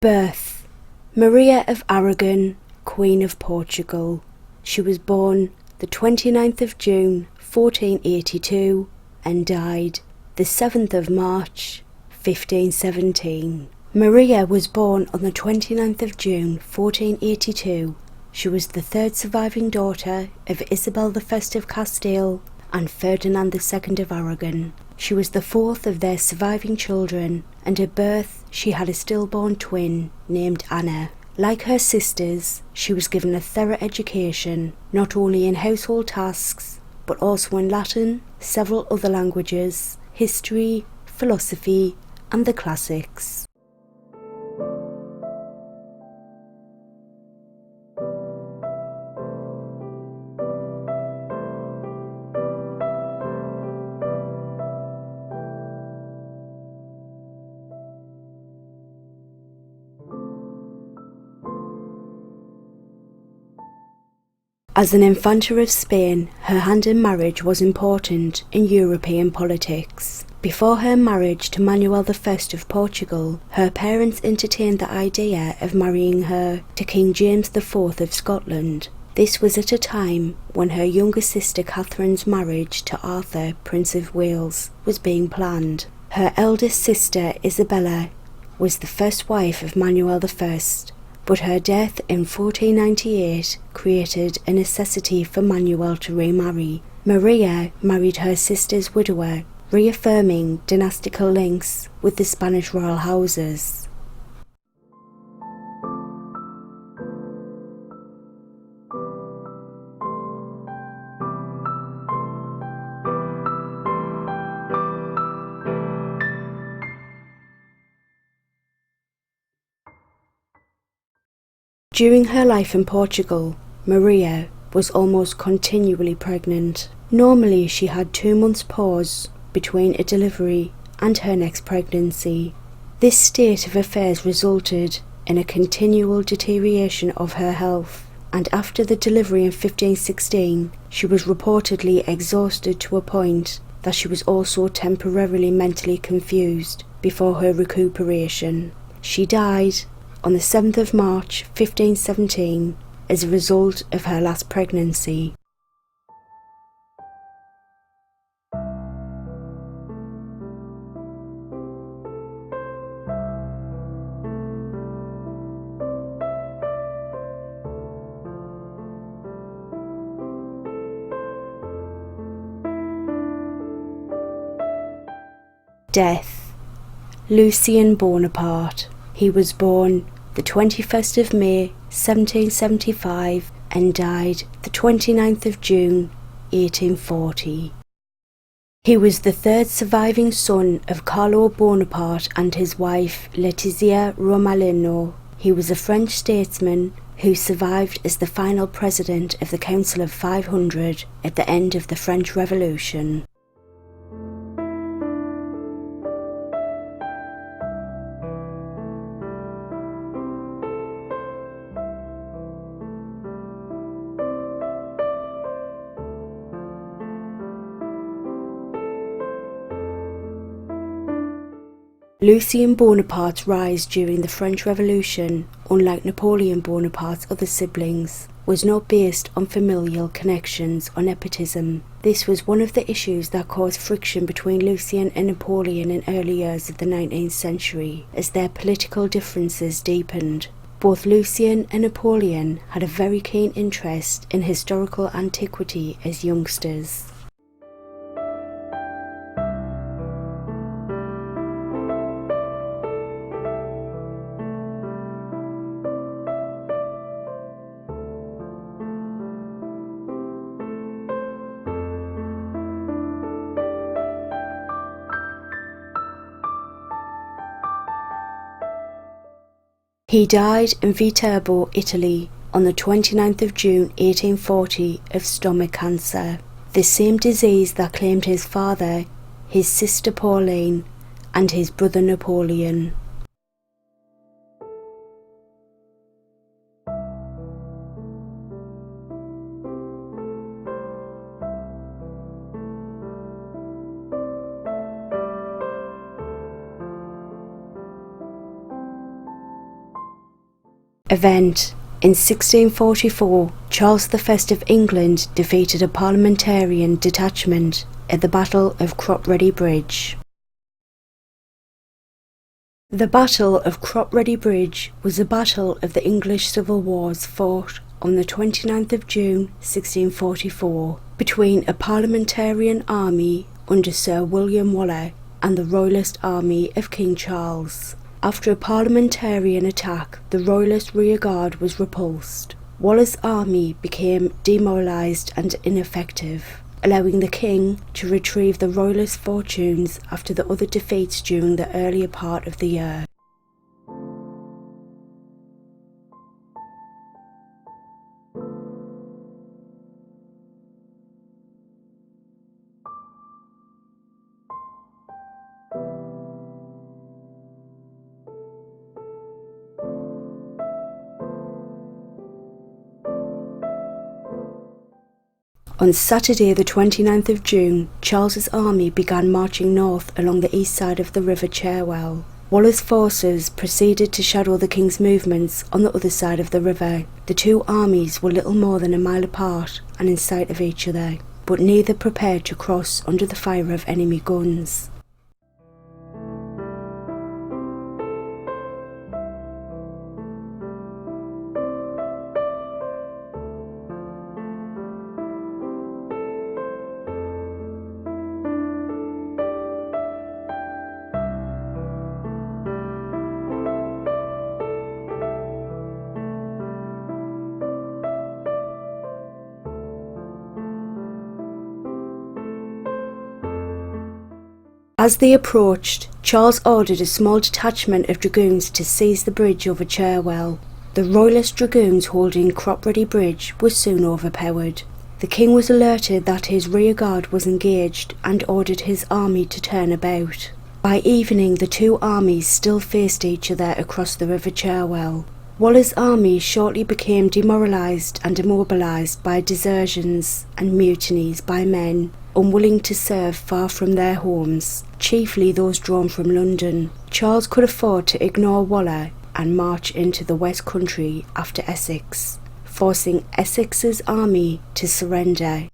Birth: Maria of Aragon, Queen of Portugal. She was born the 29th of June 1482 and died the 7th of March 1517. Maria was born on the 29th of June 1482. She was the third surviving daughter of Isabel I of Castile and Ferdinand II of Aragon. She was the fourth of their surviving children, and at birth she had a stillborn twin named Anna. Like her sisters, she was given a thorough education, not only in household tasks, but also in Latin, several other languages, history, philosophy, and the classics. As an Infanta of Spain, her hand in marriage was important in European politics. Before her marriage to Manuel I of Portugal, her parents entertained the idea of marrying her to King James IV of Scotland. This was at a time when her younger sister Catherine's marriage to Arthur, Prince of Wales, was being planned. Her eldest sister Isabella was the first wife of Manuel I, but her death in 1498 created a necessity for Manuel to remarry. Maria married her sister's widower, reaffirming dynastical links with the Spanish royal houses. During her life in Portugal, Maria was almost continually pregnant. Normally she had 2 months pause between a delivery and her next pregnancy. This state of affairs resulted in a continual deterioration of her health, and after the delivery in 1516 she was reportedly exhausted to a point that she was also temporarily mentally confused before her recuperation. She died on the 7th of March 1517 as a result of her last pregnancy. Death: Lucien Bonaparte. He was born the 21st of May 1775 and died the 29th of June 1840. He was the third surviving son of Carlo Bonaparte and his wife Letizia Romalino. He was a French statesman who survived as the final president of the Council of 500 at the end of the French Revolution. Lucien Bonaparte's rise during the French Revolution, unlike Napoleon Bonaparte's other siblings, was not based on familial connections or nepotism. This was one of the issues that caused friction between Lucien and Napoleon in early years of the 19th century, as their political differences deepened. Both Lucien and Napoleon had a very keen interest in historical antiquity as youngsters. He died in Viterbo, Italy, on the 29th of June 1840 of stomach cancer, the same disease that claimed his father, his sister Pauline, and his brother Napoleon. Event. In 1644, Charles I of England defeated a Parliamentarian detachment at the Battle of Cropredy Bridge. The Battle of Cropredy Bridge was a battle of the English Civil Wars fought on the 29th of June 1644 between a Parliamentarian army under Sir William Waller and the Royalist army of King Charles. After a Parliamentarian attack, the Royalist rearguard was repulsed. Waller's army became demoralised and ineffective, allowing the king to retrieve the Royalist fortunes after the other defeats during the earlier part of the year. On Saturday the 29th of June, Charles's army began marching north along the east side of the River Cherwell. Waller's forces proceeded to shadow the king's movements on the other side of the river. The two armies were little more than a mile apart and in sight of each other, but neither prepared to cross under the fire of enemy guns. As they approached, Charles ordered a small detachment of dragoons to seize the bridge over Cherwell. The Royalist dragoons holding Cropredy Bridge were soon overpowered. The king was alerted that his rearguard was engaged and ordered his army to turn about. By evening, the two armies still faced each other across the River Cherwell. Waller's army shortly became demoralised and immobilised by desertions and mutinies by men unwilling to serve far from their homes, chiefly those drawn from London. Charles could afford to ignore Waller and march into the West Country after Essex, forcing Essex's army to surrender